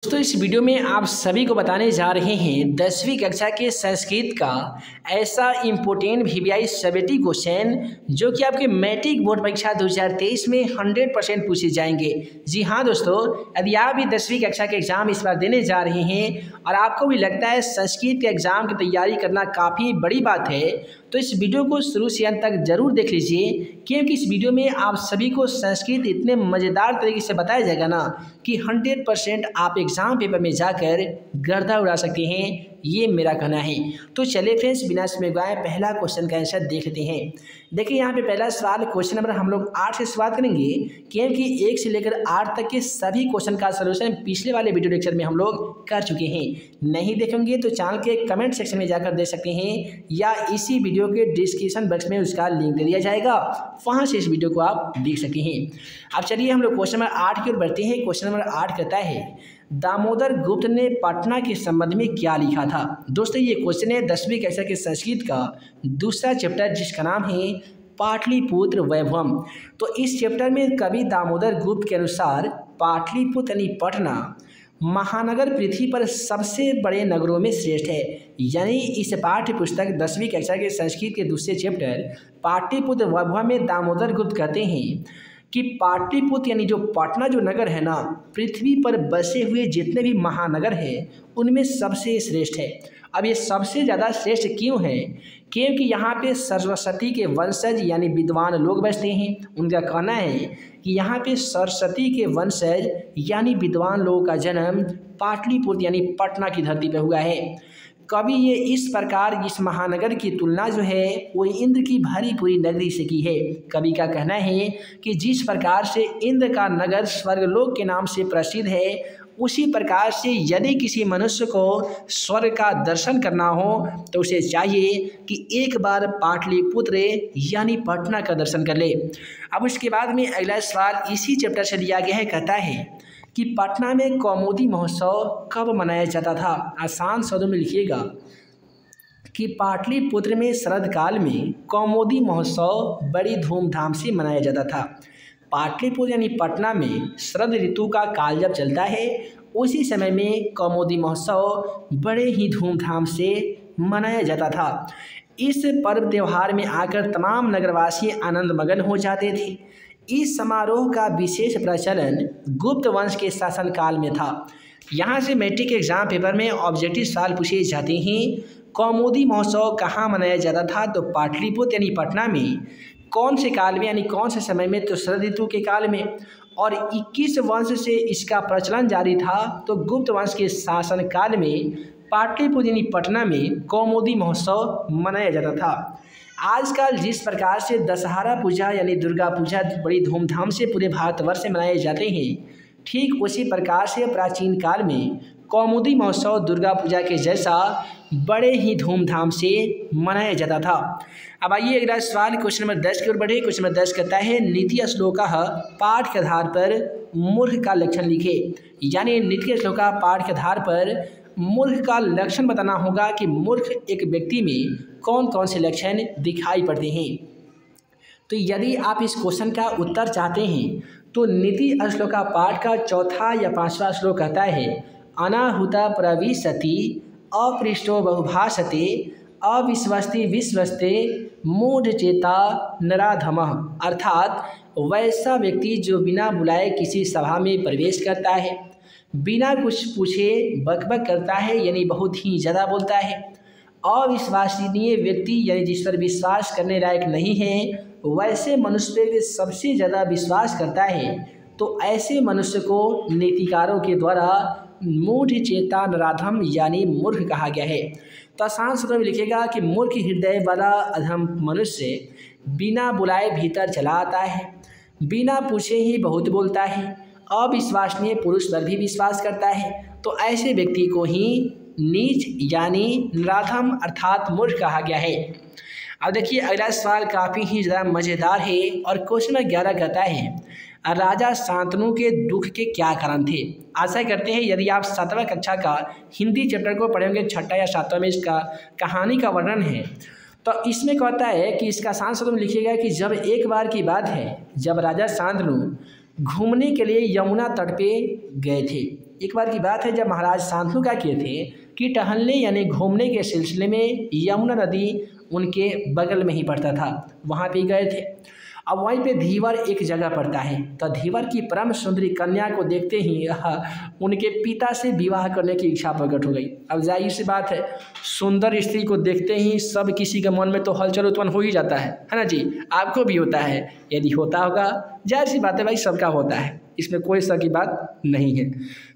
दोस्तों इस वीडियो में आप सभी को बताने जा रहे हैं 10वीं कक्षा के संस्कृत का ऐसा इम्पोर्टेंट वीवीआई सबेटी क्वेश्चन जो कि आपके मैट्रिक बोर्ड परीक्षा 2023 में 100% पूछे जाएंगे। जी हाँ दोस्तों, यदि आप भी 10वीं कक्षा के एग्ज़ाम इस बार देने जा रहे हैं और आपको भी लगता है संस्कृत के एग्ज़ाम की तैयारी करना काफ़ी बड़ी बात है, तो इस वीडियो को शुरू से अंत तक जरूर देख लीजिए, क्योंकि इस वीडियो में आप सभी को संस्कृत इतने मज़ेदार तरीके से बताया जाएगा ना कि 100% आप एग्ज़ाम पेपर में जाकर गर्दा उड़ा सकते हैं, ये मेरा कहना है। तो चलिए फ्रेंड्स, बिना समय गवाए पहला क्वेश्चन का आंसर देख लेते हैं। देखिए यहाँ पे पहला सवाल, क्वेश्चन नंबर हम लोग 8 से शुरुआत करेंगे, क्योंकि 1 से लेकर 8 तक के सभी क्वेश्चन का सलूशन पिछले वाले वीडियो लेक्चर में हम लोग कर चुके हैं। नहीं देखेंगे तो चैनल के कमेंट सेक्शन में जाकर देख सकते हैं, या इसी वीडियो के डिस्क्रिप्शन बॉक्स में उसका लिंक दे दिया जाएगा, वहाँ से इस वीडियो को आप देख सकते हैं। अब चलिए हम लोग क्वेश्चन नंबर 8 की ओर बढ़ते हैं। क्वेश्चन नंबर 8 कहता है, दामोदर गुप्त ने पटना के संबंध में क्या लिखा था। दोस्तों ये क्वेश्चन है 10वीं कक्षा के संस्कृत का दूसरा चैप्टर, जिसका नाम है पाटलिपुत्र वैभवम। तो इस चैप्टर में कवि दामोदर गुप्त के अनुसार पाटलिपुत्र यानी पटना महानगर पृथ्वी पर सबसे बड़े नगरों में श्रेष्ठ है। यानी इस पाठ्य पुस्तक 10वीं कक्षा के संस्कृत के दूसरे चैप्टर पाटलिपुत्र वैभवम में दामोदर गुप्त कहते हैं कि पाटलिपुत्र यानी जो पटना जो नगर है ना, पृथ्वी पर बसे हुए जितने भी महानगर हैं उनमें सबसे श्रेष्ठ है। अब ये सबसे ज़्यादा श्रेष्ठ क्यों है? क्योंकि यहाँ पे सरस्वती के वंशज यानी विद्वान लोग बसते हैं। उनका कहना है कि यहाँ पे सरस्वती के वंशज यानी विद्वान लोगों का जन्म पाटलिपुत्र यानी पटना की धरती पर हुआ है। कवि ये इस प्रकार इस महानगर की तुलना जो है वो इंद्र की भरी पूरी नगरी से की है। कवि का कहना है कि जिस प्रकार से इंद्र का नगर स्वर्गलोक के नाम से प्रसिद्ध है, उसी प्रकार से यदि किसी मनुष्य को स्वर्ग का दर्शन करना हो तो उसे चाहिए कि एक बार पाटलिपुत्र यानी पटना का दर्शन कर ले। अब उसके बाद में अगला सवाल इसी चैप्टर से दिया गया है, कहता है कि पटना में कौमुदी महोत्सव कब मनाया जाता था। आसान शब्दों में लिखिएगा कि पाटलिपुत्र में शरद काल में कौमुदी महोत्सव बड़ी धूमधाम से मनाया जाता था। पाटलिपुत्र यानी पटना में शरद ऋतु का काल जब चलता है, उसी समय में कौमुदी महोत्सव बड़े ही धूमधाम से मनाया जाता था। इस पर्व त्यौहार में आकर तमाम नगरवासी आनंद मगन हो जाते थे। इस समारोह का विशेष प्रचलन गुप्त वंश के शासनकाल में था। यहाँ से मैट्रिक एग्जाम पेपर में ऑब्जेक्टिव सवाल पूछे जाते हैं। कौमुदी महोत्सव कहाँ मनाया जाता था? तो पाटलिपुत्र यानी पटना में। कौन से काल में यानी कौन से समय में? तो शरद ऋतु के काल में। और 21 वंश से इसका प्रचलन जारी था, तो गुप्त वंश के शासनकाल में पाटलिपुत्र यानी पटना में कौमुदी महोत्सव मनाया जाता था। आजकल जिस प्रकार से दशहरा पूजा यानी दुर्गा पूजा बड़ी धूमधाम से पूरे भारतवर्ष में मनाए जाते हैं, ठीक उसी प्रकार से प्राचीन काल में कौमुदी महोत्सव दुर्गा पूजा के जैसा बड़े ही धूमधाम से मनाया जाता था। अब आइए अगला सवाल क्वेश्चन नंबर 10 की ओर बढ़े। क्वेश्चन नंबर 10 कहता है, नीति श्लोकः पाठ के आधार पर मूर्ख का लक्षण लिखे। यानी नीति श्लोका पाठ के आधार पर मूर्ख का लक्षण बताना होगा कि मूर्ख एक व्यक्ति में कौन कौन से लक्षण दिखाई पड़ते हैं। तो यदि आप इस क्वेश्चन का उत्तर चाहते हैं तो नीति श्लोका पाठ का चौथा या 5वां श्लोक कहता है, अनाहुता प्रविशति अपृष्टो बहुभाषते अविश्वस्ति विश्वस्ते मूढ़ चेता नराधमः। अर्थात वैसा व्यक्ति जो बिना बुलाए किसी सभा में प्रवेश करता है, बिना कुछ पूछे बकबक करता है यानी बहुत ही ज़्यादा बोलता है, अविश्वसनीय व्यक्ति यानी जिस पर विश्वास करने लायक नहीं है, वैसे मनुष्य पे सबसे ज़्यादा विश्वास करता है, तो ऐसे मनुष्य को नीतिकारों के द्वारा मूढ़ चेता नराधम यानी मूर्ख कहा गया है। तो आसान शब्दों में लिखेगा कि मूर्ख हृदय वाला अधम मनुष्य बिना बुलाए भीतर चला आता है, बिना पूछे ही बहुत बोलता है, अविश्वसनीय पुरुष पर भी विश्वास करता है, तो ऐसे व्यक्ति को ही नीच यानी नराधम अर्थात मूर्ख कहा गया है। अब देखिए अगला सवाल काफ़ी ही ज़्यादा मज़ेदार है और क्वेश्चन नंबर 11 कहता है, राजा शांतनु के दुख के क्या कारण थे। आशा करते हैं यदि आप 7वां कक्षा का हिंदी चैप्टर को पढ़ेंगे, 6ठा या 7वां में इसका कहानी का वर्णन है। तो इसमें कहता है कि इसका आसान शब्दों में लिखिएगा कि जब एक बार की बात है, जब राजा शांतनु घूमने के लिए यमुना तट पे गए थे, एक बार की बात है जब महाराज शांतनु क्या किए थे कि टहलने यानी घूमने के सिलसिले में यमुना नदी उनके बगल में ही पड़ता था, वहाँ पे गए थे। अब वहीं पे धीवर एक जगह पड़ता है, तो धीवर की परम सुंदरी कन्या को देखते ही उनके पिता से विवाह करने की इच्छा प्रकट हो गई। अब जाहिर सी बात है, सुंदर स्त्री को देखते ही सब किसी के मन में तो हलचल उत्पन्न हो ही जाता है ना जी। आपको भी होता है, यदि होता होगा जाहिर सी बात है भाई, सबका होता है, इसमें कोई शक की बात नहीं है।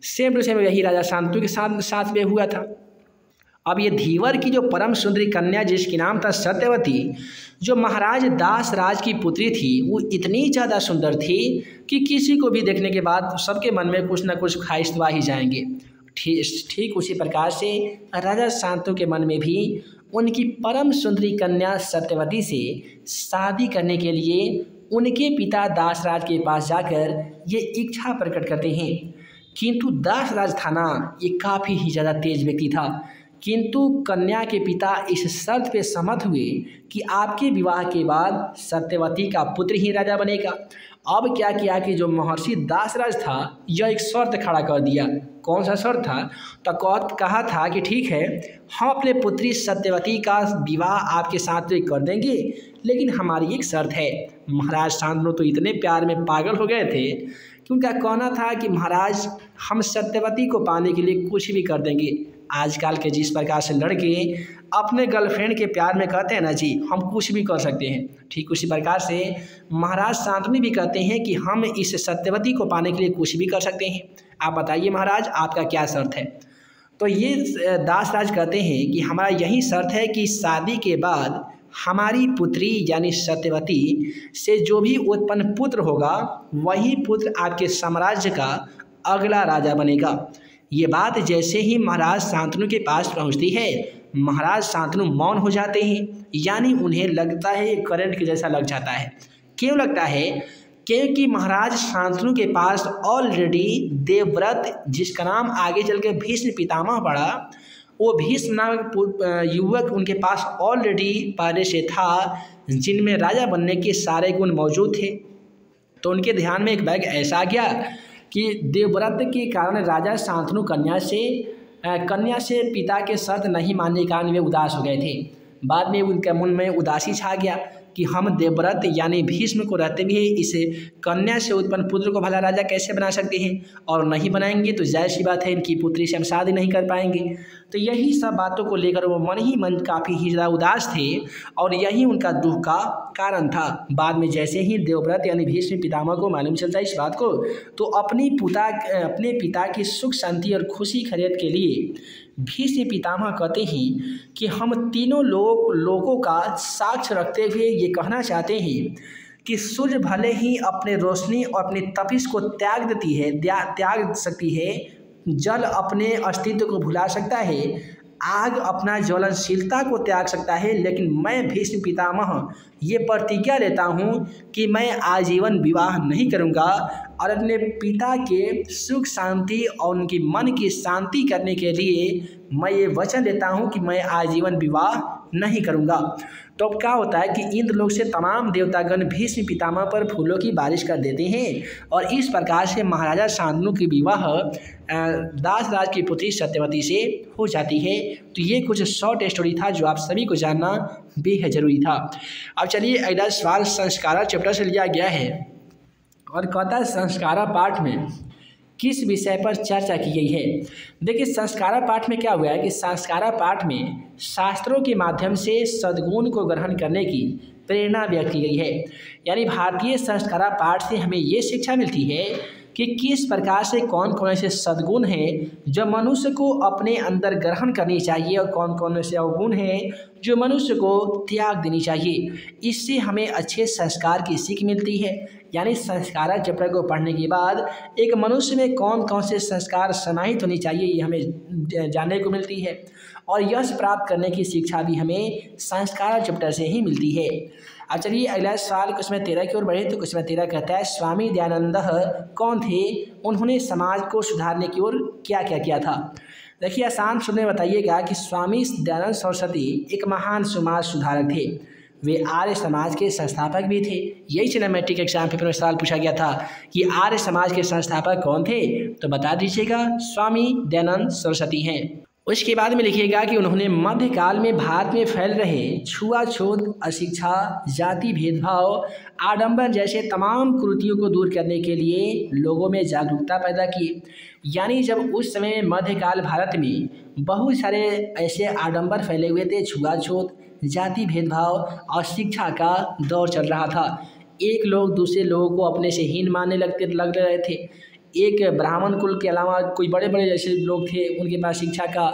सेम टू सेम यही राजा शांतनु के साथ में हुआ था। अब ये धीवर की जो परम सुंदरी कन्या जिसकी नाम था सत्यवती, जो महाराज दास राज की पुत्री थी, वो इतनी ज़्यादा सुंदर थी कि किसी को भी देखने के बाद सबके मन में कुछ ना कुछ ख्वाहिश तो आ ही जाएंगे। ठीक उसी प्रकार से राजा शांतनु के मन में भी उनकी परम सुंदरी कन्या सत्यवती से शादी करने के लिए उनके पिता दासराज के पास जाकर ये इच्छा प्रकट करते हैं। किंतु दासराज था ना, ये काफ़ी ही ज़्यादा तेज व्यक्ति था, किंतु कन्या के पिता इस शर्त पे सहमत हुए कि आपके विवाह के बाद सत्यवती का पुत्र ही राजा बनेगा। अब क्या किया कि जो महर्षि दासराज था, यह एक शर्त खड़ा कर दिया। कौन सा शर्त था? तो कहा था कि ठीक है, हम अपने पुत्री सत्यवती का विवाह आपके साथ तो कर देंगे, लेकिन हमारी एक शर्त है। महाराज शांतनु तो इतने प्यार में पागल हो गए थे कि उनका कहना था कि महाराज, हम सत्यवती को पाने के लिए कुछ भी कर देंगे। आजकल के जिस प्रकार से लड़के अपने गर्लफ्रेंड के प्यार में कहते हैं ना जी, हम कुछ भी कर सकते हैं, ठीक उसी प्रकार से महाराज शांतनु भी कहते हैं कि हम इस सत्यवती को पाने के लिए कुछ भी कर सकते हैं। आप बताइए महाराज, आपका क्या शर्त है? तो ये दासराज कहते हैं कि हमारा यही शर्त है कि शादी के बाद हमारी पुत्री यानी सत्यवती से जो भी उत्पन्न पुत्र होगा, वही पुत्र आपके साम्राज्य का अगला राजा बनेगा। ये बात जैसे ही महाराज शांतनु के पास पहुंचती है, महाराज शांतनु मौन हो जाते हैं, यानी उन्हें लगता है करंट के जैसा लग जाता है। क्यों लगता है? क्योंकि महाराज शांतनु के पास ऑलरेडी देवव्रत, जिसका नाम आगे चल के भीष्म पितामह पड़ा, वो भीष्म नामक युवक उनके पास ऑलरेडी पहले से था, जिनमें राजा बनने के सारे गुण मौजूद थे। तो उनके ध्यान में एक बैग ऐसा आ गया कि देवव्रत के कारण राजा शांतनु कन्या से पिता के शर्त नहीं मानने के कारण वे उदास हो गए थे। बाद में उनके मन में उदासी छा गया कि हम देवव्रत यानी भीष्म को रहते भी इस कन्या से उत्पन्न पुत्र को भला राजा कैसे बना सकते हैं, और नहीं बनाएंगे तो जाहिर सी बात है इनकी पुत्री से हम शादी नहीं कर पाएंगे। तो यही सब बातों को लेकर वो मन ही मन काफ़ी ही ज़्यादा उदास थे, और यही उनका दुख का कारण था। बाद में जैसे ही देवव्रत यानी भीष्म पितामह को मालूम चलता है इस बात को, तो अपने पिता की सुख शांति और खुशी खैरियत के लिए भीष्म पितामह कहते हैं कि हम तीनों लोगों का साक्ष्य रखते हुए ये कहना चाहते हैं कि सूर्य भले ही अपने रोशनी और अपनी तपिश को त्याग सकती है, जल अपने अस्तित्व को भुला सकता है, आग अपना ज्वलनशीलता को त्याग सकता है, लेकिन मैं भीष्म पितामह ये प्रतिज्ञा लेता हूँ कि मैं आजीवन विवाह नहीं करूँगा, और अपने पिता के सुख शांति और उनकी मन की शांति करने के लिए मैं ये वचन देता हूँ कि मैं आजीवन विवाह नहीं करूँगा। तो अब क्या होता है कि इंद्रलोक से तमाम देवतागण भीष्म पितामह पर फूलों की बारिश कर देते हैं, और इस प्रकार से महाराजा शांतनु की विवाह दासराज की पुत्री सत्यवती से हो जाती है। तो ये कुछ शॉर्ट स्टोरी था जो आप सभी को जानना बेहद जरूरी था। अब चलिए अगला सवाल संस्कारा चैप्टर से लिया गया है, और कहता है संस्कारा पाठ में किस विषय पर चर्चा की गई है। देखिए संस्कारा पाठ में क्या हुआ है कि संस्कारा पाठ में शास्त्रों के माध्यम से सद्गुण को ग्रहण करने की प्रेरणा व्यक्त की गई है। यानी भारतीय संस्कारा पाठ से हमें ये शिक्षा मिलती है कि किस प्रकार से कौन कौन ऐसे सद्गुण हैं जो मनुष्य को अपने अंदर ग्रहण करनी चाहिए, और कौन कौन ऐसे अवगुण हैं जो मनुष्य को त्याग देनी चाहिए। इससे हमें अच्छे संस्कार की सीख मिलती है। यानी संस्कारा चैप्टर को पढ़ने के बाद एक मनुष्य में कौन कौन से संस्कार समाहित होनी चाहिए, ये हमें जानने को मिलती है, और यश प्राप्त करने की शिक्षा भी हमें संस्कारा चैप्टर से ही मिलती है। अब चलिए अगला सवाल क्वेश्चन 13 की ओर बढ़े। तो क्वेश्चन 13 कहता है स्वामी दयानंद कौन थे, उन्होंने समाज को सुधारने की ओर क्या क्या किया था। देखिए आसान सुनने बताइएगा कि स्वामी दयानंद सरस्वती एक महान समाज सुधारक थे। वे आर्य समाज के संस्थापक भी थे। यही से मैट्रिक एग्जाम पेपर में सवाल पूछा गया था कि आर्य समाज के संस्थापक कौन थे, तो बता दीजिएगा स्वामी दयानंद सरस्वती हैं। उसके बाद में लिखिएगा कि उन्होंने मध्यकाल में भारत में फैल रहे छुआछूत, अशिक्षा, जाति भेदभाव, आडंबर जैसे तमाम कुरीतियों को दूर करने के लिए लोगों में जागरूकता पैदा की। यानी जब उस समय मध्यकाल भारत में बहुत सारे ऐसे आडंबर फैले हुए थे, छुआछूत, जाति भेदभाव और शिक्षा का दौर चल रहा था। एक लोग दूसरे लोगों को अपने से हीन मानने लग रहे थे। एक ब्राह्मण कुल के अलावा कोई बड़े बड़े जैसे लोग थे, उनके पास शिक्षा का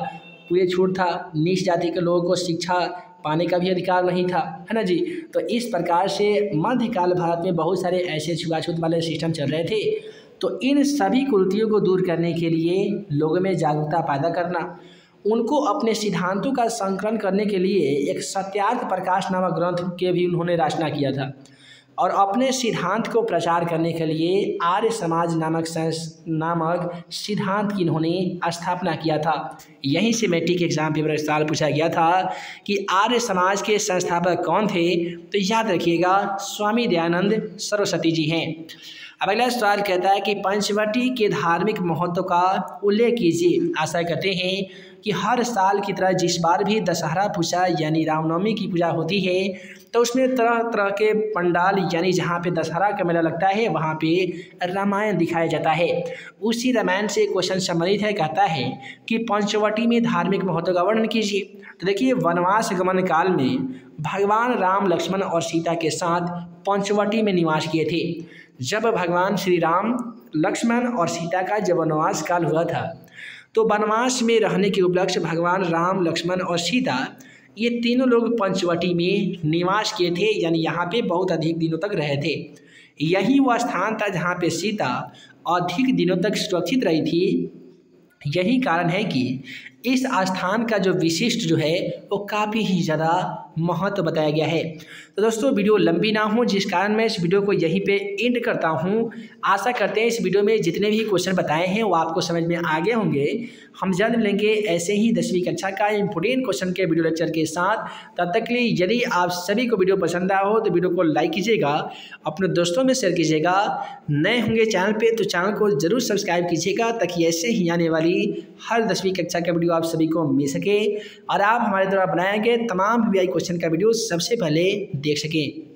पूरे छूट था। नीच जाति के लोगों को शिक्षा पाने का भी अधिकार नहीं था, है ना जी। तो इस प्रकार से मध्यकाल भारत में बहुत सारे ऐसे छुआछूत वाले सिस्टम चल रहे थे। तो इन सभी कुरीतियों को दूर करने के लिए लोगों में जागरूकता पैदा करना, उनको अपने सिद्धांतों का संकलन करने के लिए एक सत्यार्थ प्रकाश नामक ग्रंथ के भी उन्होंने रचना किया था। और अपने सिद्धांत को प्रचार करने के लिए आर्य समाज नामक सिद्धांत की इन्होंने स्थापना किया था। यहीं से मैट्रिक एग्जाम पेपर सवाल पूछा गया था कि आर्य समाज के संस्थापक कौन थे, तो याद रखिएगा स्वामी दयानंद सरस्वती जी हैं। अब अगला सवाल कहता है कि पंचवटी के धार्मिक महत्व का उल्लेख कीजिए। आशा करते हैं कि हर साल की तरह जिस बार भी दशहरा पूजा यानी रामनवमी की पूजा होती है तो उसमें तरह तरह के पंडाल यानी जहाँ पे दशहरा का मेला लगता है वहाँ पे रामायण दिखाया जाता है। उसी रामायण से क्वेश्चन संबंधित है, कहता है कि पंचवटी में धार्मिक महत्व का वर्णन कीजिए। तो देखिए, वनवास गमन काल में भगवान राम, लक्ष्मण और सीता के साथ पंचवटी में निवास किए थे। जब भगवान श्री राम, लक्ष्मण और सीता का जब वनवास काल हुआ था तो वनवास में रहने के उपलक्ष्य भगवान राम, लक्ष्मण और सीता ये तीनों लोग पंचवटी में निवास किए थे, यानी यहाँ पे बहुत अधिक दिनों तक रहे थे। यही वह स्थान था जहाँ पे सीता अधिक दिनों तक सुरक्षित रही थी। यही कारण है कि इस स्थान का जो विशिष्ट जो है वो काफ़ी ही ज़्यादा महत्व बताया गया है। तो दोस्तों, वीडियो लंबी ना हो जिस कारण मैं इस वीडियो को यहीं पे एंड करता हूँ। आशा करते हैं इस वीडियो में जितने भी क्वेश्चन बताए हैं वो आपको समझ में आ गए होंगे। हम जल्द मिलेंगे ऐसे ही 10वीं कक्षा का इंपोर्टेंट क्वेश्चन के वीडियो लेक्चर के साथ। तब तक के लिए यदि आप सभी को वीडियो पसंद आया हो तो वीडियो को लाइक कीजिएगा, अपने दोस्तों में शेयर कीजिएगा। नए होंगे चैनल पर तो चैनल को जरूर सब्सक्राइब कीजिएगा ताकि ऐसे ही आने वाली हर 10वीं कक्षा का वीडियो आप सभी को मिल सके और आप हमारे द्वारा बनाए गए तमाम वीआई क्वेश्चन का वीडियो सबसे पहले देख सकें।